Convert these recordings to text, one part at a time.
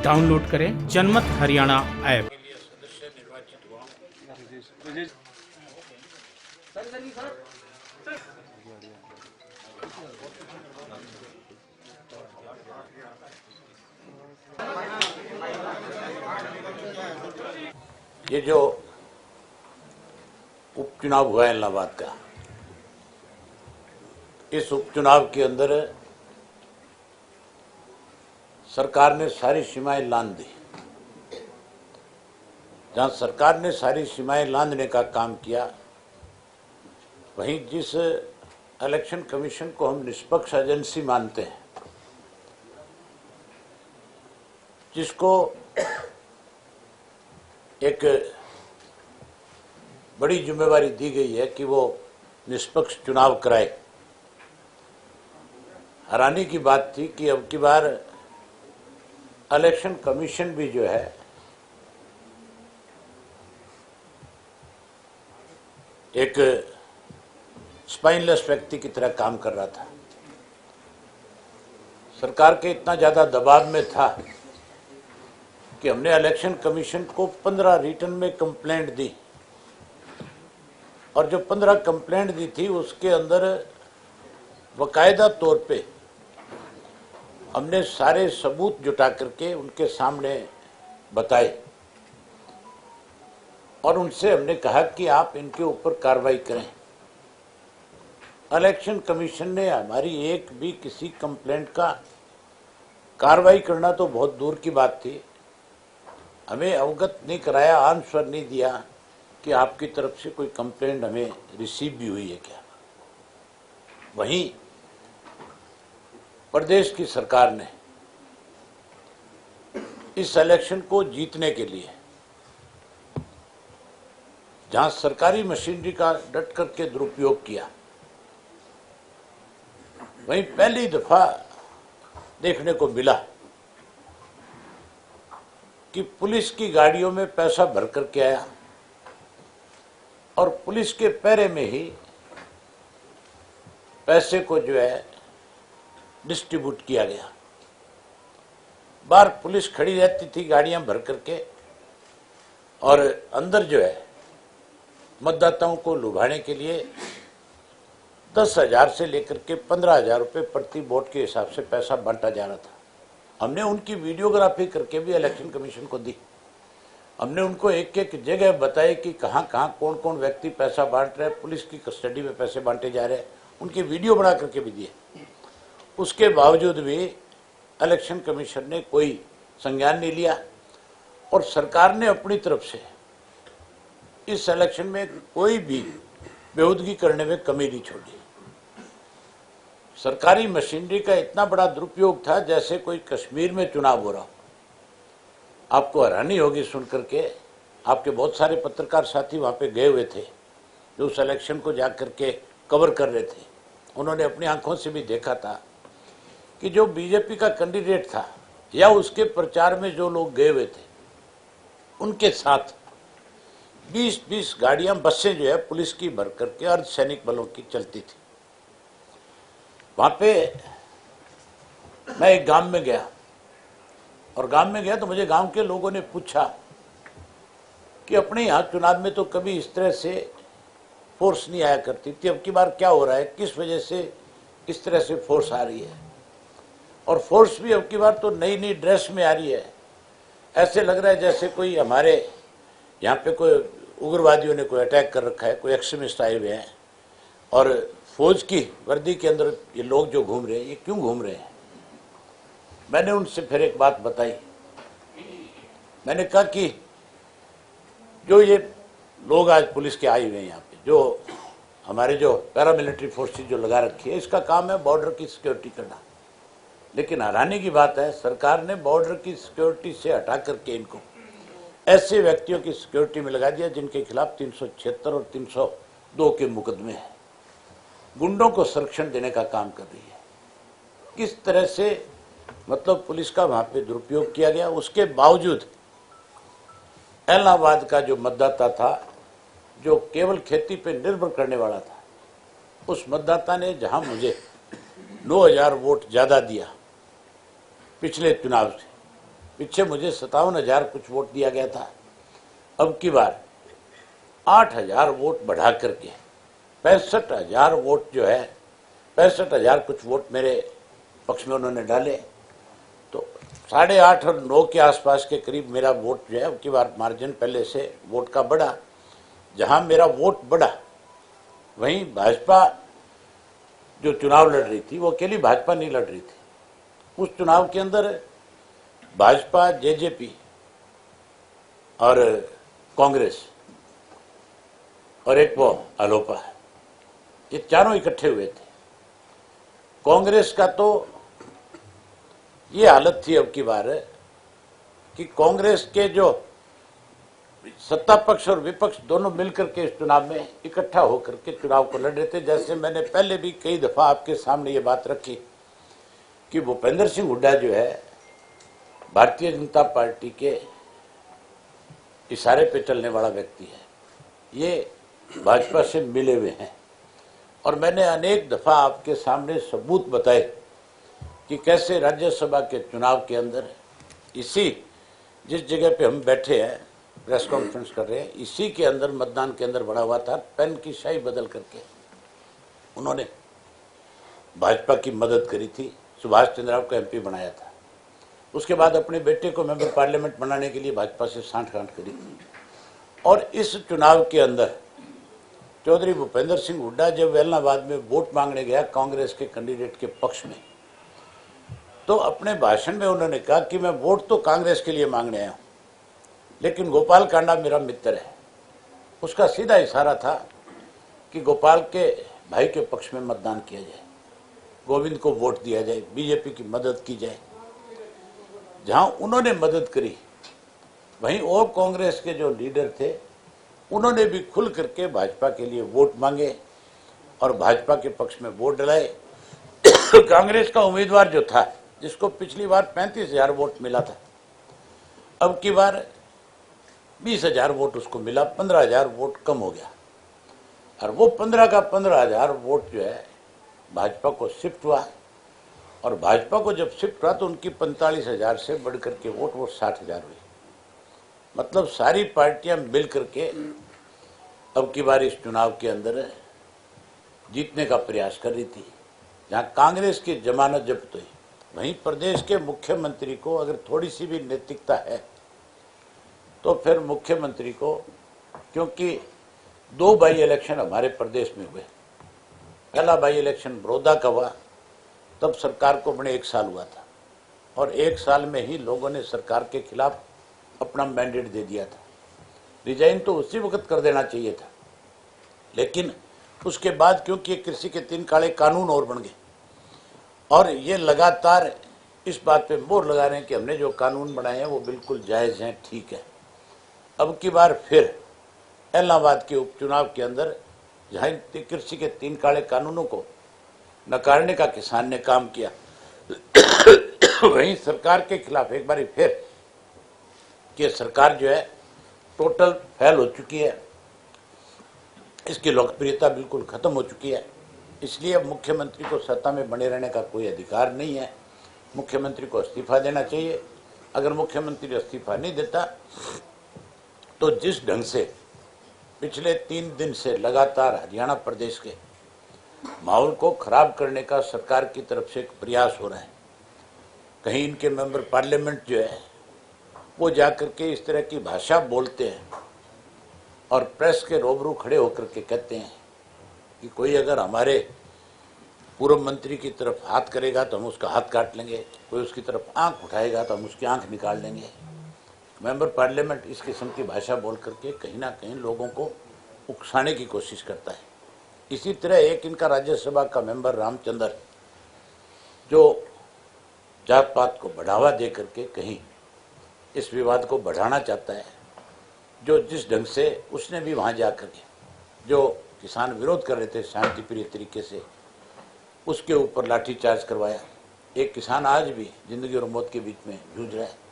Download करें जनमत Haryana app. ये जो उपचुनाव हुआ है इलाहाबाद का, इस उपचुनाव के अंदर सरकार ने सारी सीमाएं लांघ दी। जहां सरकार ने सारी सीमाएं लांघने का काम किया, वहीं जिस इलेक्शन कमीशन को हम निष्पक्ष एजेंसी मानते हैं, जिसको एक बड़ी जिम्मेवारी दी गई है कि वो निष्पक्ष चुनाव कराए, हैरानी की बात थी कि अब की बार इलेक्शन कमीशन भी जो है एक स्पाइनलेस व्यक्ति की तरह काम कर रहा था। सरकार के इतना ज्यादा दबाव में था कि हमने इलेक्शन कमीशन को 15 रिटर्न में कंप्लेंट दी, और जो 15 कंप्लेंट दी थी उसके अंदर बाकायदा तौर पे हमने सारे सबूत जुटा करके उनके सामने बताए, और उनसे हमने कहा कि आप इनके ऊपर कार्रवाई करें। इलेक्शन कमीशन ने हमारी एक भी किसी कंप्लेंट का कार्रवाई करना तो बहुत दूर की बात थी, हमें अवगत नहीं कराया, आंसर नहीं दिया कि आपकी तरफ से कोई कंप्लेंट हमें रिसीव भी हुई है क्या। वहीं प्रदेश की सरकार ने इस इलेक्शन को जीतने के लिए जहां सरकारी मशीनरी का डट करके दुरुपयोग किया, वहीं पहली दफा देखने को मिला कि पुलिस की गाड़ियों में पैसा भर करके आया और पुलिस के पहरे में ही पैसे को जो है डिस्ट्रीब्यूट किया गया। बाहर पुलिस खड़ी रहती थी गाड़ियां भर करके, और अंदर जो है मतदाताओं को लुभाने के लिए 10,000 से लेकर के 15,000 रुपये प्रति वोट के हिसाब से पैसा बांटा जा रहा था। हमने उनकी वीडियोग्राफी करके भी इलेक्शन कमीशन को दी। हमने उनको एक एक जगह बताया कि कहाँ कहाँ कौन कौन व्यक्ति पैसा बांट रहे हैं, पुलिस की कस्टडी में पैसे बांटे जा रहे हैं, उनकी वीडियो बना करके भी दिए। उसके बावजूद भी इलेक्शन कमीशन ने कोई संज्ञान नहीं लिया, और सरकार ने अपनी तरफ से इस इलेक्शन में कोई भी बेहूदगी करने में कमी नहीं छोड़ी। सरकारी मशीनरी का इतना बड़ा दुरुपयोग था जैसे कोई कश्मीर में चुनाव हो रहा हो। आपको हैरानी होगी सुनकर के, आपके बहुत सारे पत्रकार साथी वहां पे गए हुए थे जो उस इलेक्शन को जाकर के कवर कर रहे थे। उन्होंने अपनी आंखों से भी देखा था कि जो बीजेपी का कैंडिडेट था या उसके प्रचार में जो लोग गए हुए थे, उनके साथ 20-20 गाड़ियां, बसें जो है पुलिस की भर करके अर्धसैनिक बलों की चलती थी। वहां पे मैं एक गांव में गया, और गांव में गया तो मुझे गांव के लोगों ने पूछा कि अपने यहाँ चुनाव में तो कभी इस तरह से फोर्स नहीं आया करती थी, अब की बार क्या हो रहा है, किस वजह से इस तरह से फोर्स आ रही है, और फोर्स भी अब की बार तो नई नई ड्रेस में आ रही है। ऐसे लग रहा है जैसे कोई हमारे यहाँ पे कोई उग्रवादियों ने कोई अटैक कर रखा है, कोई एक्सट्रीमिस्ट आए हुए हैं, और फौज की वर्दी के अंदर ये लोग जो घूम रहे हैं, ये क्यों घूम रहे हैं। मैंने उनसे फिर एक बात बताई। मैंने कहा कि जो ये लोग आज पुलिस के आए हुए हैं यहाँ पे, जो हमारे जो पैरामिलिट्री फोर्सेज जो लगा रखी है, इसका काम है बॉर्डर की सिक्योरिटी करना। लेकिन हैरानी की बात है, सरकार ने बॉर्डर की सिक्योरिटी से हटा करके इनको ऐसे व्यक्तियों की सिक्योरिटी में लगा दिया जिनके खिलाफ 376 और 302 के मुकदमे हैं। गुंडों को संरक्षण देने का काम कर रही है। किस तरह से मतलब पुलिस का वहां पे दुरुपयोग किया गया। उसके बावजूद इलाहाबाद का जो मतदाता था, जो केवल खेती पे निर्भर करने वाला था, उस मतदाता ने जहां मुझे 9,000 वोट ज्यादा दिया पिछले चुनाव से, पीछे मुझे 57,000 कुछ वोट दिया गया था। अब की बार 8,000 वोट बढ़ा करके 65,000 वोट जो है, 65,000 कुछ वोट मेरे पक्ष में उन्होंने डाले। तो 8.5 और 9 के आसपास के करीब मेरा वोट जो है, अब की बार मार्जिन पहले से वोट का बढ़ा। जहां मेरा वोट बढ़ा वहीं भाजपा जो चुनाव लड़ रही थी, वो अकेली भाजपा नहीं लड़ रही थी। उस चुनाव के अंदर भाजपा, जेजेपी और कांग्रेस और एक वो अलोपा, ये चारों इकट्ठे हुए थे। कांग्रेस का तो ये हालत थी अब की बार कि कांग्रेस के जो सत्ता पक्ष और विपक्ष दोनों मिलकर के इस चुनाव में इकट्ठा होकर के चुनाव को लड़ रहे थे। जैसे मैंने पहले भी कई दफा आपके सामने ये बात रखी कि भूपेंद्र सिंह हुड्डा जो है भारतीय जनता पार्टी के इशारे पे चलने वाला व्यक्ति है, ये भाजपा से मिले हुए हैं। और मैंने अनेक दफा आपके सामने सबूत बताए कि कैसे राज्यसभा के चुनाव के अंदर इसी जिस जगह पे हम बैठे हैं, प्रेस कॉन्फ्रेंस कर रहे हैं, इसी के अंदर मतदान केंद्र बना हुआ था। पेन की स्याही बदल करके उन्होंने भाजपा की मदद करी थी, सुभाष चंद्र राव को एमपी बनाया था। उसके बाद अपने बेटे को मेंबर पार्लियामेंट बनाने के लिए भाजपा से सांठ-गांठ करी थी। और इस चुनाव के अंदर चौधरी भूपेंद्र सिंह हुड्डा जब वेलनाबाद में वोट मांगने गया कांग्रेस के कैंडिडेट के पक्ष में, तो अपने भाषण में उन्होंने कहा कि मैं वोट तो कांग्रेस के लिए मांगने आया हूं, लेकिन गोपाल कांडा मेरा मित्र है। उसका सीधा इशारा था कि गोपाल के भाई के पक्ष में मतदान किया जाए, गोविंद को वोट दिया जाए, बीजेपी की मदद की जाए। जहां उन्होंने मदद करी वहीं और कांग्रेस के जो लीडर थे उन्होंने भी खुल करके भाजपा के लिए वोट मांगे और भाजपा के पक्ष में वोट डलाए। कांग्रेस का उम्मीदवार जो था, जिसको पिछली बार 35,000 वोट मिला था, अब की बार 20,000 वोट उसको मिला, 15,000 वोट कम हो गया। और वो 15 का 15,000 वोट जो है भाजपा को शिफ्ट हुआ। और भाजपा को जब शिफ्ट हुआ तो उनकी 45,000 से बढ़ करके वोट वो 60,000 हुई। मतलब सारी पार्टियां मिल करके अब की बार इस चुनाव के अंदर जीतने का प्रयास कर रही थी। जहां कांग्रेस की जमानत जब्त हुई, वहीं प्रदेश के मुख्यमंत्री को अगर थोड़ी सी भी नैतिकता है तो फिर मुख्यमंत्री को, क्योंकि 2 बाई इलेक्शन हमारे प्रदेश में हुए, पहला बाई इलेक्शन बड़ौदा का हुआ, तब सरकार को बने 1 साल हुआ था और 1 साल में ही लोगों ने सरकार के खिलाफ अपना मैंडेट दे दिया था। रिजाइन तो उसी वक्त कर देना चाहिए था, लेकिन उसके बाद क्योंकि कृषि के 3 काले कानून और बन गए और ये लगातार इस बात पे मोहर लगा रहे हैं कि हमने जो कानून बनाए हैं वो बिल्कुल जायज़ हैं, ठीक है। अब की बार फिर इलाहाबाद के उपचुनाव के अंदर जहाँ कृषि के 3 काले कानूनों को नकारने का किसान ने काम किया, वहीं सरकार के खिलाफ एक बार फिर कि सरकार जो है टोटल फेल हो चुकी है, इसकी लोकप्रियता बिल्कुल खत्म हो चुकी है। इसलिए अब मुख्यमंत्री को सत्ता में बने रहने का कोई अधिकार नहीं है, मुख्यमंत्री को इस्तीफा देना चाहिए। अगर मुख्यमंत्री इस्तीफा नहीं देता तो जिस ढंग से पिछले 3 दिन से लगातार हरियाणा प्रदेश के माहौल को खराब करने का सरकार की तरफ से एक प्रयास हो रहा है, कहीं इनके मेंबर पार्लियामेंट जो है वो जाकर के इस तरह की भाषा बोलते हैं और प्रेस के रूबरू खड़े होकर के कहते हैं कि कोई अगर हमारे पूर्व मंत्री की तरफ हाथ करेगा तो हम उसका हाथ काट लेंगे, कोई उसकी तरफ आंख उठाएगा तो हम उसकी आंख निकाल लेंगे। मेंबर पार्लियामेंट इस किस्म की भाषा बोल करके कहीं ना कहीं लोगों को उकसाने की कोशिश करता है। इसी तरह एक इनका राज्यसभा का मेंबर रामचंद्र जो जात पात को बढ़ावा दे करके कहीं इस विवाद को बढ़ाना चाहता है, जो जिस ढंग से उसने भी वहाँ जाकर के जो किसान विरोध कर रहे थे शांतिप्रिय तरीके से, उसके ऊपर लाठीचार्ज करवाया। एक किसान आज भी जिंदगी और मौत के बीच में जूझ रहा है।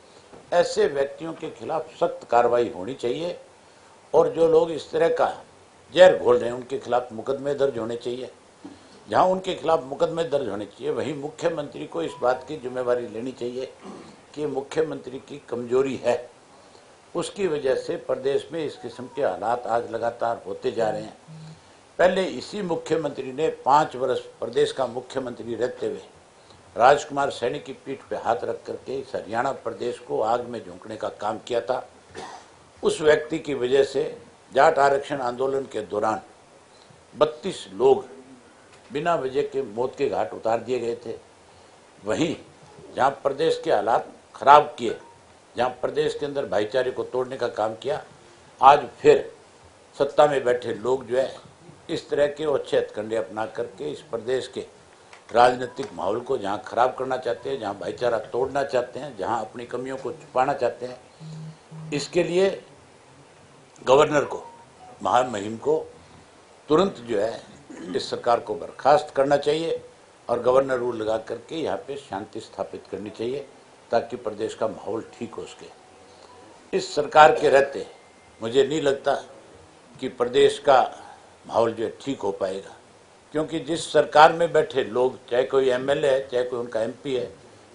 ऐसे व्यक्तियों के खिलाफ सख्त कार्रवाई होनी चाहिए और जो लोग इस तरह का जहर घोल रहे हैं उनके खिलाफ मुकदमे दर्ज होने चाहिए। जहां उनके खिलाफ मुकदमे दर्ज होने चाहिए वहीं मुख्यमंत्री को इस बात की जिम्मेवारी लेनी चाहिए कि मुख्यमंत्री की कमजोरी है, उसकी वजह से प्रदेश में इस किस्म के हालात आज लगातार होते जा रहे हैं। पहले इसी मुख्यमंत्री ने 5 वर्ष प्रदेश का मुख्यमंत्री रहते हुए राजकुमार सैनी की पीठ पे हाथ रख करके इस हरियाणा प्रदेश को आग में झोंकने का काम किया था। उस व्यक्ति की वजह से जाट आरक्षण आंदोलन के दौरान 32 लोग बिना वजह के मौत के घाट उतार दिए गए थे। वहीं जहां प्रदेश के हालात खराब किए, जहां प्रदेश के अंदर भाईचारे को तोड़ने का काम किया, आज फिर सत्ता में बैठे लोग जो है इस तरह के अच्छे हथकंडे अपना करके इस प्रदेश के राजनीतिक माहौल को जहां खराब करना चाहते हैं, जहां भाईचारा तोड़ना चाहते हैं, जहां अपनी कमियों को छुपाना चाहते हैं। इसके लिए गवर्नर को, महामहिम को तुरंत जो है इस सरकार को बर्खास्त करना चाहिए और गवर्नर रूल लगा करके यहाँ पे शांति स्थापित करनी चाहिए ताकि प्रदेश का माहौल ठीक हो सके। इस सरकार के रहते मुझे नहीं लगता कि प्रदेश का माहौल जो है ठीक हो पाएगा, क्योंकि जिस सरकार में बैठे लोग, चाहे कोई एमएलए है, चाहे कोई उनका एमपी है,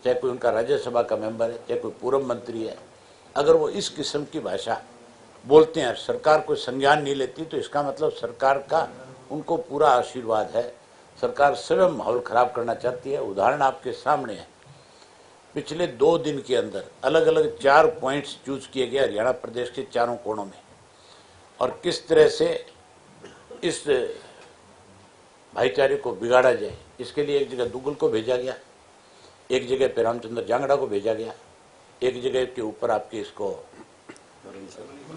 चाहे कोई उनका राज्यसभा का मेंबर है, चाहे कोई पूर्व मंत्री है, अगर वो इस किस्म की भाषा बोलते हैं, सरकार कोई संज्ञान नहीं लेती, तो इसका मतलब सरकार का उनको पूरा आशीर्वाद है। सरकार स्वयं माहौल खराब करना चाहती है। उदाहरण आपके सामने है, पिछले 2 दिन के अंदर अलग अलग 4 पॉइंट्स चूज किए गए हरियाणा प्रदेश के चारों कोणों में, और किस तरह से इस भाईचारे को बिगाड़ा जाए, इसके लिए एक जगह दुग्गल को भेजा गया, एक जगह पे रामचंद्र जांगड़ा को भेजा गया, एक जगह के ऊपर आपके इसको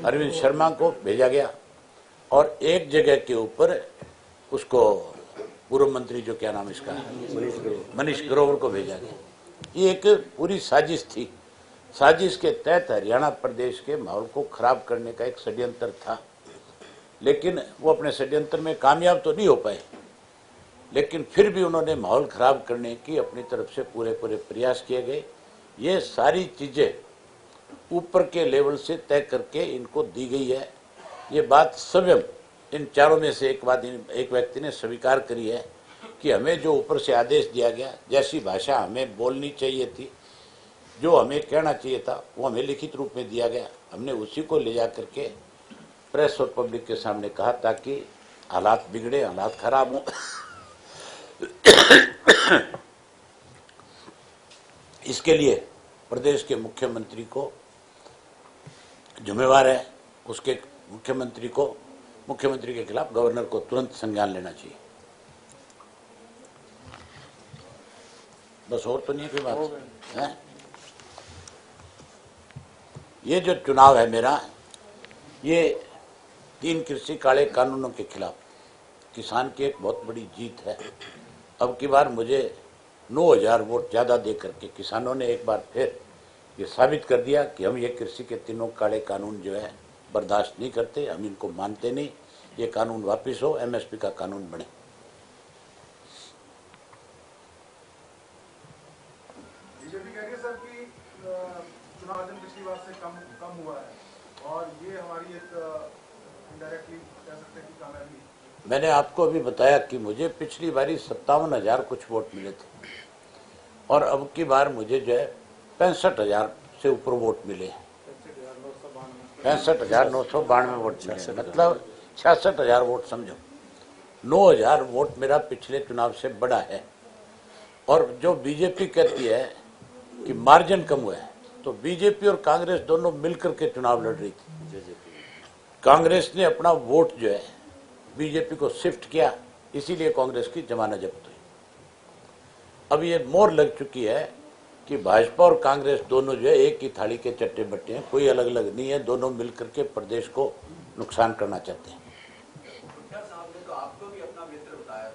अरविंद शर्मा को भेजा गया, और एक जगह के ऊपर उसको पूर्व मंत्री जो क्या नाम इसका मनीष ग्रोवर को भेजा गया। ये एक पूरी साजिश थी। साजिश के तहत हरियाणा प्रदेश के माहौल को खराब करने का एक षड्यंत्र था, लेकिन वो अपने षड्यंत्र में कामयाब तो नहीं हो पाए, लेकिन फिर भी उन्होंने माहौल खराब करने की अपनी तरफ से पूरे प्रयास किए गए। ये सारी चीजें ऊपर के लेवल से तय करके इनको दी गई है। ये बात स्वयं इन चारों में से एक व्यक्ति ने स्वीकार करी है कि हमें जो ऊपर से आदेश दिया गया, जैसी भाषा हमें बोलनी चाहिए थी, जो हमें कहना चाहिए था, वो हमें लिखित रूप में दिया गया। हमने उसी को ले जा करके प्रेस और पब्लिक के सामने कहा ताकि हालात बिगड़े, हालात खराब हों। इसके लिए प्रदेश के मुख्यमंत्री को जिम्मेवार है, उसके मुख्यमंत्री के खिलाफ गवर्नर को तुरंत संज्ञान लेना चाहिए। बस और तो नहीं कोई बात है। ये जो चुनाव है मेरा, ये 3 कृषि काले कानूनों के खिलाफ किसान की एक बहुत बड़ी जीत है। अब की बार मुझे 9000 वोट ज्यादा दे करके किसानों ने एक बार फिर ये साबित कर दिया कि हम ये कृषि के 3 काले कानून जो है बर्दाश्त नहीं करते, हम इनको मानते नहीं। ये कानून वापस हो, एमएसपी का कानून बने। बीजेपी कह रही है सर कि चुनाव आयोजन पिछली बार से कम हुआ है और ये हमारी एक इनडायरेक्टली कह सकते हैं कि कामयाबी। मैंने आपको अभी बताया कि मुझे पिछली बारी 57,000 कुछ वोट मिले थे और अब की बार मुझे जो है 65,000 से ऊपर वोट मिले। 65,992 वोट मिले, मतलब 66,000 वोट समझो। 9,000 वोट मेरा पिछले चुनाव से बड़ा है। और जो बीजेपी कहती है कि मार्जिन कम हुआ है, तो बीजेपी और कांग्रेस दोनों मिलकर के चुनाव लड़ रही थी। कांग्रेस ने अपना वोट जो है बीजेपी को शिफ्ट किया, इसीलिए कांग्रेस की जमानत जब्त हुई। अब ये मोहर लग चुकी है कि भाजपा और कांग्रेस दोनों जो है एक ही थाली के चट्टे बट्टे हैं, कोई अलग अलग नहीं है। दोनों मिलकर के प्रदेश को नुकसान करना चाहते हैं। साहब ने तो आपको भी अपना मित्र बताया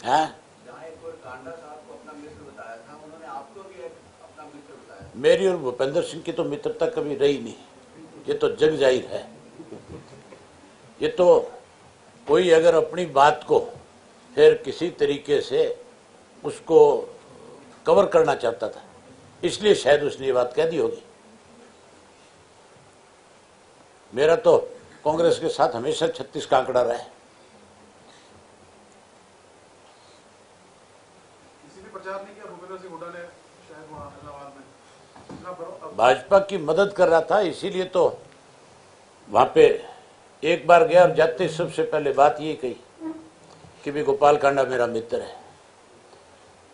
हैं? जहाँ एक बार कांडा साहब को अपना मित्र बताया था, उन्होंने आपको भी अपना मित्र बताया। मेरी और भूपेंद्र सिंह की तो मित्रता कभी रही नहीं, ये तो जग जाहिर है। ये तो कोई अगर अपनी बात को फिर किसी तरीके से उसको कवर करना चाहता था, इसलिए शायद उसने ये बात कह दी होगी। मेरा तो कांग्रेस के साथ हमेशा 36 का आंकड़ा रहा है। किसी ने प्रचार नहीं किया, भूपेंद्र सिंह हुड्डा ने शायद वहाँ इलाहाबाद में इतना भाजपा की मदद कर रहा था, इसीलिए तो वहां पे एक बार गया और जाते सबसे पहले बात यही कही कि भी गोपाल कांडा मेरा मित्र है।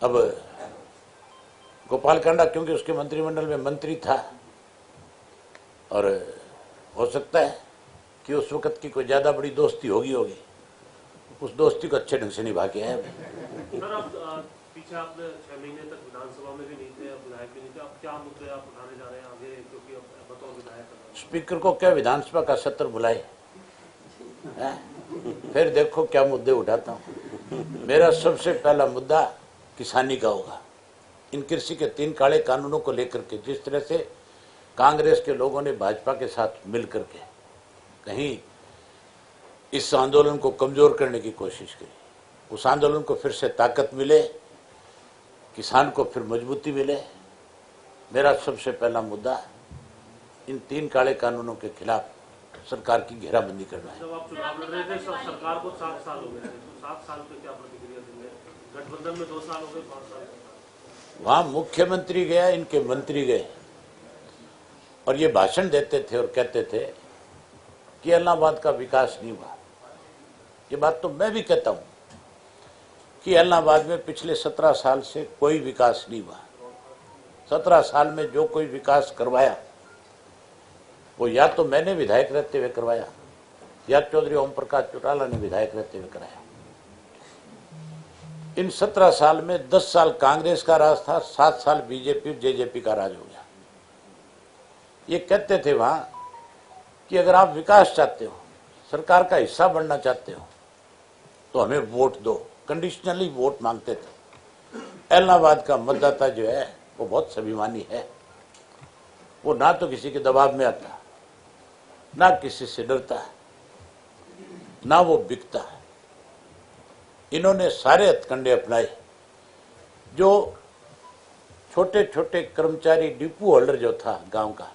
अब गोपाल कांडा क्योंकि उसके मंत्रिमंडल में मंत्री था और हो सकता है कि उस वक्त की कोई ज़्यादा बड़ी दोस्ती होगी, उस दोस्ती को अच्छे ढंग से निभा के आया। सर, आप पीछे आपने 6 महीने तक विधानसभा में भी नहीं थे, अब विधायक भी नहीं थे, अब क्या मुद्दे आप उठाने जा रहे हैं आगे, क्योंकि अब बतौर विधायक स्पीकर को क्या विधानसभा का सत्र बुलाए, फिर देखो क्या मुद्दे उठाता हूँ। मेरा सबसे पहला मुद्दा किसानी का होगा। इन कृषि के 3 काले कानूनों को लेकर के जिस तरह से कांग्रेस के लोगों ने भाजपा के साथ मिल करके कहीं इस आंदोलन को कमजोर करने की कोशिश की, उस आंदोलन को फिर से ताकत मिले, किसान को फिर मजबूती मिले। मेरा सबसे पहला मुद्दा इन 3 काले कानूनों के खिलाफ सरकार की घेराबंदी करना है। जब आप चुनाव लड़ रहे थे सरकार को 7 साल हो गए थे, तो 7 साल पे क्या प्रतिक्रिया देंगे? गठबंधन में 2 साल हो गए, 5 साल। वहां मुख्यमंत्री गया, इनके मंत्री गए और ये भाषण देते थे और कहते थे कि इलाहाबाद का विकास नहीं हुआ। ये बात तो मैं भी कहता हूं कि इलाहाबाद में पिछले 17 साल से कोई विकास नहीं हुआ। 17 साल में जो कोई विकास करवाया वो या तो मैंने विधायक रहते हुए करवाया या चौधरी ओम प्रकाश चौटाला ने विधायक रहते हुए कराया। इन 17 साल में 10 साल कांग्रेस का राज था, 7 साल बीजेपी जेजेपी का राज हो गया। ये कहते थे वहां कि अगर आप विकास चाहते हो, सरकार का हिस्सा बनना चाहते हो तो हमें वोट दो, कंडीशनली वोट मांगते थे। इलाहाबाद का मतदाता जो है वो बहुत स्वाभिमानी है, वो ना तो किसी के दबाव में आता, ना किसी से डरता, ना वो बिकता। इन्होंने सारे हथकंडे अपनाए। जो छोटे छोटे कर्मचारी डिपो होल्डर जो था गांव का,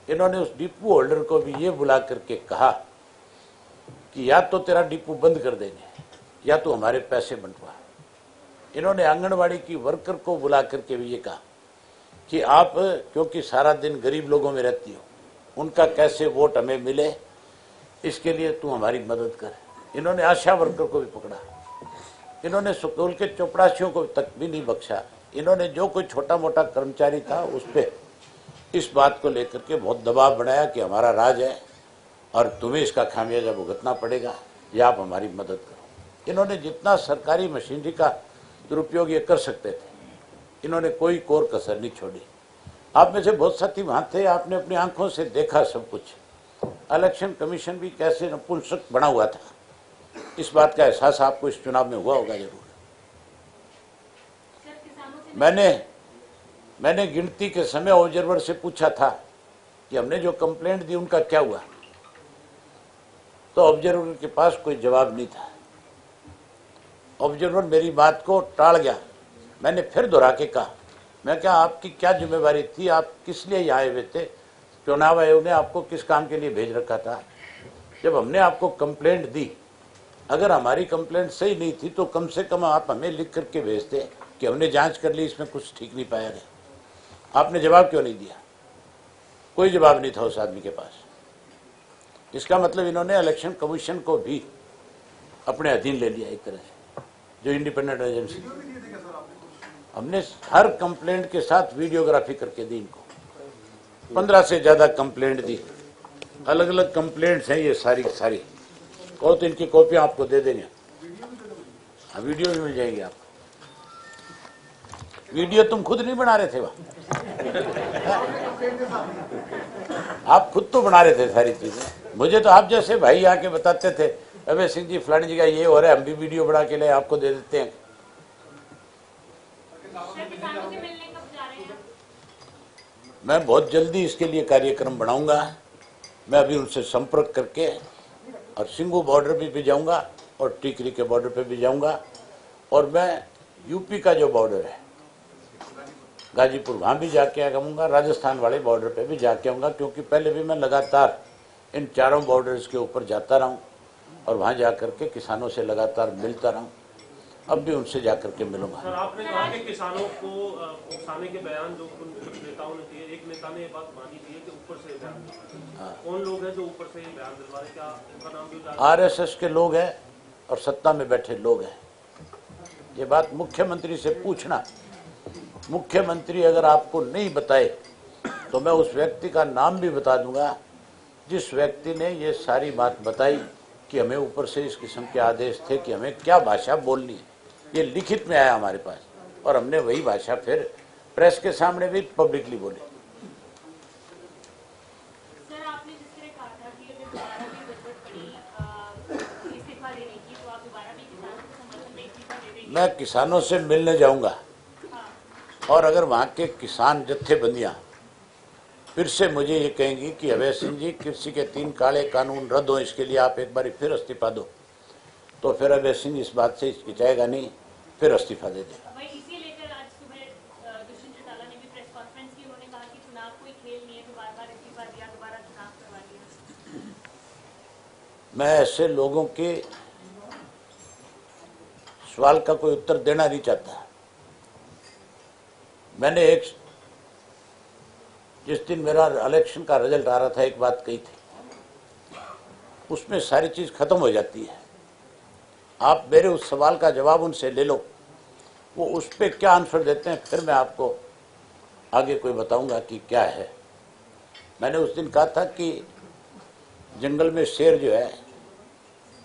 इन्होंने उस डिपो होल्डर को भी ये बुला करके कहा कि या तो तेरा डिपो बंद कर देंगे या तो हमारे पैसे बंटवा। इन्होंने आंगनवाड़ी की वर्कर को बुला करके भी ये कहा कि आप क्योंकि सारा दिन गरीब लोगों में रहती हो, उनका कैसे वोट हमें मिले, इसके लिए तू हमारी मदद कर। इन्होंने आशा वर्कर को भी पकड़ा, इन्होंने स्कूल के चौपड़ासियों को तक भी नहीं बख्शा। इन्होंने जो कोई छोटा मोटा कर्मचारी था उस पर इस बात को लेकर के बहुत दबाव बनाया कि हमारा राज है और तुम्हें इसका खामियाजा भुगतना पड़ेगा या आप हमारी मदद करो। इन्होंने जितना सरकारी मशीनरी का दुरुपयोग ये कर सकते थे, इन्होंने कोई कोर कसर नहीं छोड़ी। आप में से बहुत साथी वहां थे, आपने अपनी आंखों से देखा सब कुछ। इलेक्शन कमीशन भी कैसे नपुंसक बना हुआ था, इस बात का एहसास आपको इस चुनाव में हुआ होगा जरूर। मैंने गिनती के समय ऑब्जर्वर से पूछा था कि हमने जो कंप्लेंट दी उनका क्या हुआ, तो ऑब्जर्वर के पास कोई जवाब नहीं था। ऑब्जर्वर मेरी बात को टाल गया। मैंने फिर दोहरा के कहा, मैं क्या आपकी क्या जिम्मेवारी थी, आप किस लिए यहाँ आए हुए थे, चुनाव आयोग ने आपको किस काम के लिए भेज रखा था। जब हमने आपको कंप्लेंट दी, अगर हमारी कंप्लेंट सही नहीं थी तो कम से कम आप हमें लिख करके भेजते कि हमने जांच कर ली, इसमें कुछ ठीक नहीं पाया गया। आपने जवाब क्यों नहीं दिया? कोई जवाब नहीं था उस आदमी के पास। इसका मतलब इन्होंने इलेक्शन कमीशन को भी अपने अधीन ले लिया एक तरह से, जो इंडिपेंडेंट एजेंसी। हमने हर कंप्लेंट के साथ वीडियोग्राफी करके दी इनको। 15 से ज्यादा कंप्लेंट दी, अलग अलग कंप्लेंट्स हैं ये सारी सारी। और तो इनकी कॉपियां आपको दे देंगे, हाँ वीडियो भी मिल जाएगी आपको। वीडियो तुम खुद नहीं बना रहे थे वहां, आप खुद तो बना रहे थे सारी चीजें। मुझे तो आप जैसे भाई आके बताते थे, अबे सिंह जी फलानी जगह ये हो रहा है, हम भी वीडियो बना के ले आपको दे देते हैं। मैं बहुत जल्दी इसके लिए कार्यक्रम बनाऊंगा। मैं अभी उनसे संपर्क करके और सिंगू बॉर्डर भी जाऊंगा और टिकरी के बॉर्डर पे भी जाऊंगा, और मैं यूपी का जो बॉर्डर है गाजीपुर, वहां भी जाके आऊंगा, राजस्थान वाले बॉर्डर पे भी जाके आऊंगा, क्योंकि पहले भी मैं लगातार इन चारों बॉर्डर्स के ऊपर जाता रहा हूं और वहां जाकर के किसानों से लगातार मिलता रहा हूं। अब भी उनसे जाकर के मिलूंगा। सर, आपने कहा कि किसानों को उकसाने के बयान जो कुछ नेताओं ने दिए, एक नेता ने ये बात मानी थी कि ऊपर से बयान, कौन लोग हैं जो ऊपर से ये बयान दिलवा रहे, क्या उनका नाम भी जाना? आरएसएस के लोग हैं और सत्ता में बैठे लोग हैं। ये बात मुख्यमंत्री से पूछना। मुख्यमंत्री अगर आपको नहीं बताए तो मैं उस व्यक्ति का नाम भी बता दूंगा जिस व्यक्ति ने ये सारी बात बताई कि हमें ऊपर से इस किस्म के आदेश थे कि हमें क्या भाषा बोलनी है। ये लिखित में आया हमारे पास और हमने वही भाषा फिर प्रेस के सामने भी पब्लिकली बोली। सर, आपने जिस तरह कहा था कि अगर दोबारा भी जरूरत पड़ी इस्तीफा देने की तो आप दोबारा भी किसानों के समर्थन में इस्तीफा दे देंगे? मैं किसानों से मिलने जाऊंगा और अगर वहां के किसान जत्थेबंदियां फिर से मुझे ये कहेंगी कि अभय सिंह जी कृषि के 3 काले कानून रद्द हो, इसके लिए आप एक बार फिर इस्तीफा दो, तो फिर अभय सिंह इस बात से हिचकिचाएगा नहीं, फिर इस्तीफा दे देगा। वही इसी लेकर आज सुबह दुष्यंत चौटाला ने भी प्रेस कॉन्फ्रेंस की। उन्होंने कहा कि चुनाव कोई खेल नहीं है, तो बार-बार इस्तीफा दिया, दोबारा चुनाव करवा दिया। मैं ऐसे लोगों के सवाल का कोई उत्तर देना नहीं चाहता। मैंने जिस दिन मेरा इलेक्शन का रिजल्ट आ रहा था एक बात कही थी, उसमें सारी चीज खत्म हो जाती है। आप मेरे उस सवाल का जवाब उनसे ले लो, वो उस पर क्या आंसर देते हैं, फिर मैं आपको आगे कोई बताऊंगा कि क्या है। मैंने उस दिन कहा था कि जंगल में शेर जो है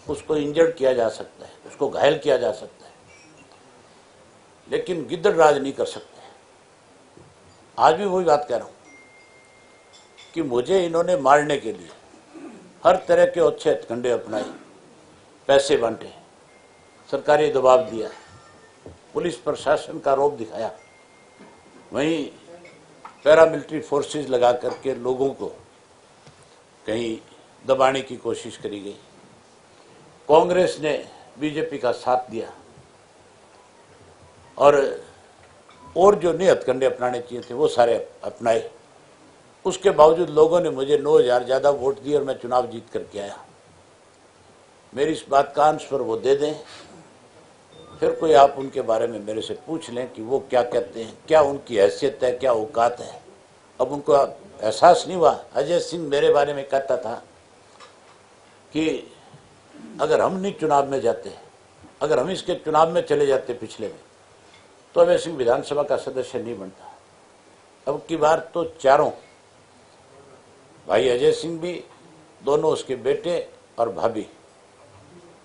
उसको इंजर्ड किया जा सकता है, उसको घायल किया जा सकता है, लेकिन गिद्दड़ राज नहीं कर सकते। आज भी वही बात कह रहा हूं कि मुझे इन्होंने मारने के लिए हर तरह के अच्छे हथकंडे अपनाए, पैसे बांटे, सरकारी दबाव दिया, पुलिस प्रशासन का रौब दिखाया, वहीं पैरामिलिट्री फोर्सेस लगा करके लोगों को कहीं दबाने की कोशिश करी गई। कांग्रेस ने बीजेपी का साथ दिया और जो नए हथकंडे अपनाने चाहिए थे वो सारे अपनाए। उसके बावजूद लोगों ने मुझे 9,000 ज्यादा वोट दिए और मैं चुनाव जीत करके आया। मेरी इस बात का आंसर वो दे दें, फिर कोई आप उनके बारे में मेरे से पूछ लें कि वो क्या कहते हैं, क्या उनकी हैसियत है, क्या औकात है। अब उनको एहसास नहीं हुआ। अजय सिंह मेरे बारे में कहता था कि अगर हम नहीं चुनाव में जाते, अगर हम इसके चुनाव में चले जाते पिछले में, तो अभय सिंह विधानसभा का सदस्य नहीं बनता। अब की बार तो चारों भाई अजय सिंह भी, दोनों उसके बेटे और भाभी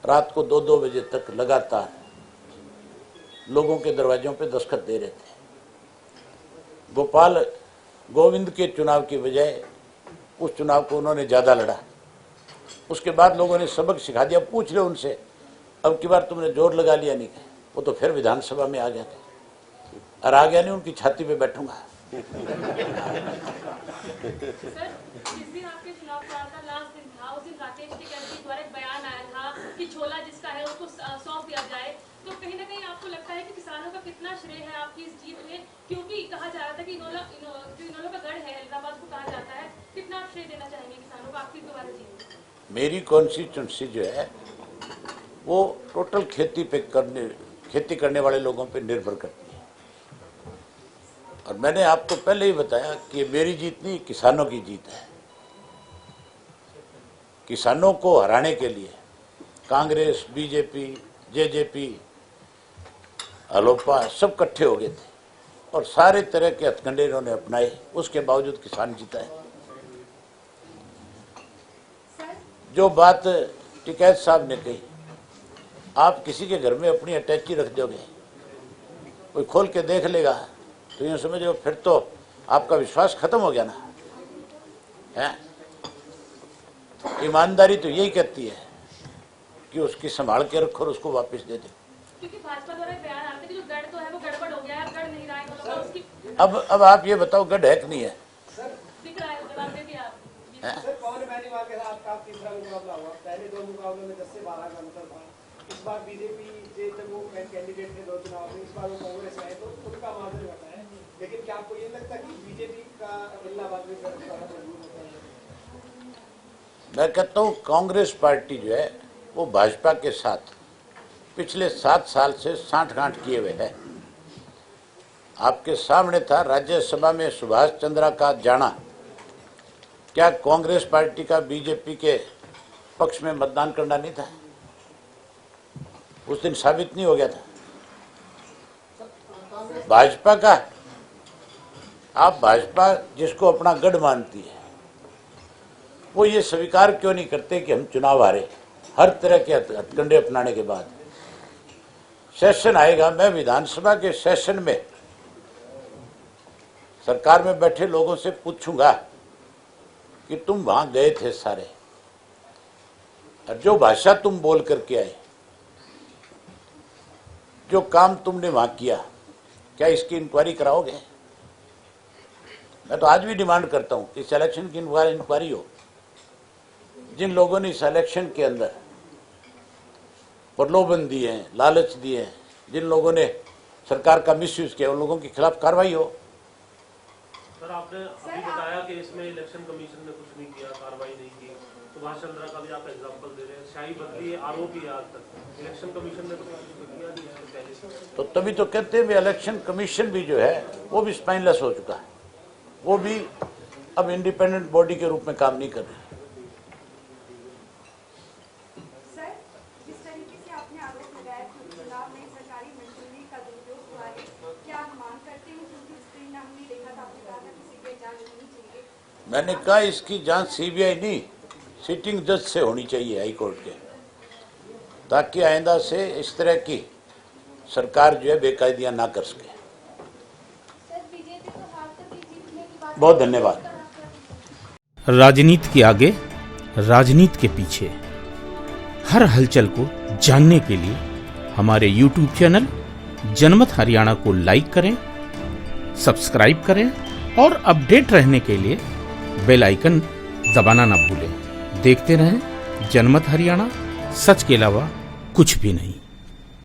रात को 2-2 बजे तक लगातार लोगों के दरवाजों पे दस्तखत दे रहे थे। गोविंद के चुनाव की बजाय उस चुनाव को उन्होंने ज्यादा लड़ा। उसके बाद लोगों ने सबक सिखा दिया। पूछ ले उनसे, अब की बार तुमने जोर लगा लिया नहीं, वो तो फिर विधानसभा में आ गया था, और आ गया नहीं उनकी छाती पे बैठूंगा। सर, जिस दिन आपके चुनाव प्रचार का लास्ट दिन था, उस दिन राकेश टिकैत जी द्वारा एक बयान आया था कि झोला जिसका है उसको सौंप दिया जाए। तो कहीं ना कहीं आपको लगता है कि किसानों का कितना श्रेय है आपकी इस जीत में? क्योंकि कहा जा रहा था कि इन्होंने का गढ़ है हैदराबाद को कहा जाता है, कितना आप श्रेय देना चाहेंगे किसानों को आपकी दोबारा जीत? मेरी कॉन्स्टिट्यूंसी जो है वो टोटल खेती करने वाले लोगों पे निर्भर करती है। और मैंने आपको पहले ही बताया कि मेरी जीत नहीं, किसानों की जीत है। किसानों को हराने के लिए कांग्रेस, बीजेपी, जेजेपी, अलोपा सब इकट्ठे हो गए थे और सारे तरह के हथकंडे इन्होंने अपनाए। उसके बावजूद किसान जीता है। जो बात टिकैत साहब ने कही, आप किसी के घर में अपनी अटैची रख दोगे, कोई खोल के देख लेगा तो यूँ समझो फिर तो आपका विश्वास खत्म हो गया ना है। ईमानदारी तो यही कहती है कि उसकी संभाल के रखो और उसको वापस दे दो। क्योंकि भाजपा द्वारा बयान आ रहा था कि जो गढ़ तो है वो गड़बड़ हो गया है, गढ़ नहीं रहा है तो उसकी अब आप ये बताओ गढ़ है कि नहीं है? दिख रहा है, जवाब दे दिया आप। सर, पवन बेनीवाल के साथ आपका तीसरा मुकाबला हुआ। पहले 2 मुकाबलों में 10 से 12 का अंतर था। इस बार बीजेपी जब वो कैंडिडेट थे 2 चुनाव में, इस बार वो कांग्रेस में है तो उनका मार्जिन घटा है। लेकिन क्या आपको ये लगता है कि बीजेपी का इलाहाबाद में मजबूत होता है? मैं कहता हूँ कांग्रेस पार्टी जो है वो भाजपा के साथ पिछले 7 साल से सांठ-गांठ किए हुए हैं। आपके सामने था राज्यसभा में सुभाष चंद्रा का जाना। क्या कांग्रेस पार्टी का बीजेपी के पक्ष में मतदान करना नहीं था? उस दिन साबित नहीं हो गया था? भाजपा का, आप भाजपा जिसको अपना गढ़ मानती है, वो ये स्वीकार क्यों नहीं करते कि हम चुनाव हारे? हर तरह के हथकंडे अपनाने के बाद सेशन आएगा, मैं विधानसभा के सेशन में सरकार में बैठे लोगों से पूछूंगा कि तुम वहां गए थे सारे, और जो भाषा तुम बोल करके आए, जो काम तुमने वहां किया, क्या इसकी इंक्वायरी कराओगे? मैं तो आज भी डिमांड करता हूं कि इलेक्शन की इंक्वायरी हो। जिन लोगों ने इस इलेक्शन के अंदर प्रलोभन दिए हैं, लालच दिए हैं, जिन लोगों ने सरकार का मिसयूज किया, उन लोगों के खिलाफ कार्रवाई हो। सर, आपने अभी बताया कि इसमें इलेक्शन कमीशन ने कुछ नहीं किया, कार्रवाई नहीं की। सुभाष चंद्रा का भी आप एग्जांपल दे रहे हैं, शाही बदली आरोपी है आज तक, इलेक्शन कमीशन ने कुछ किया नहीं है पहले से। तो तभी तो कहते हैं इलेक्शन कमीशन भी जो है वो भी स्पाइनलेस हो चुका है, वो भी अब इंडिपेंडेंट बॉडी के रूप में काम नहीं कर रही। सर, जिस तरीके से आपने आरोप लगाया कि चुनाव में सरकारी मंजूरी का दुरुपयोग हुआ है, क्या आप मांग करते हैं? क्योंकि स्क्रीन में हमने देखा था, आपने कहा था कि सीबीआई जांच होनी चाहिए। मैंने कहा इसकी जांच सीबीआई नहीं, सिटिंग जज से होनी चाहिए, हाई कोर्ट के, ताकि आइंदा से इस तरह की सरकार जो है बेकायदियां ना कर सके। बहुत धन्यवाद। राजनीति के आगे, राजनीति के पीछे, हर हलचल को जानने के लिए हमारे YouTube चैनल जनमत हरियाणा को लाइक करें, सब्सक्राइब करें और अपडेट रहने के लिए बेल आइकन दबाना ना भूलें। देखते रहें जनमत हरियाणा, सच के अलावा कुछ भी नहीं।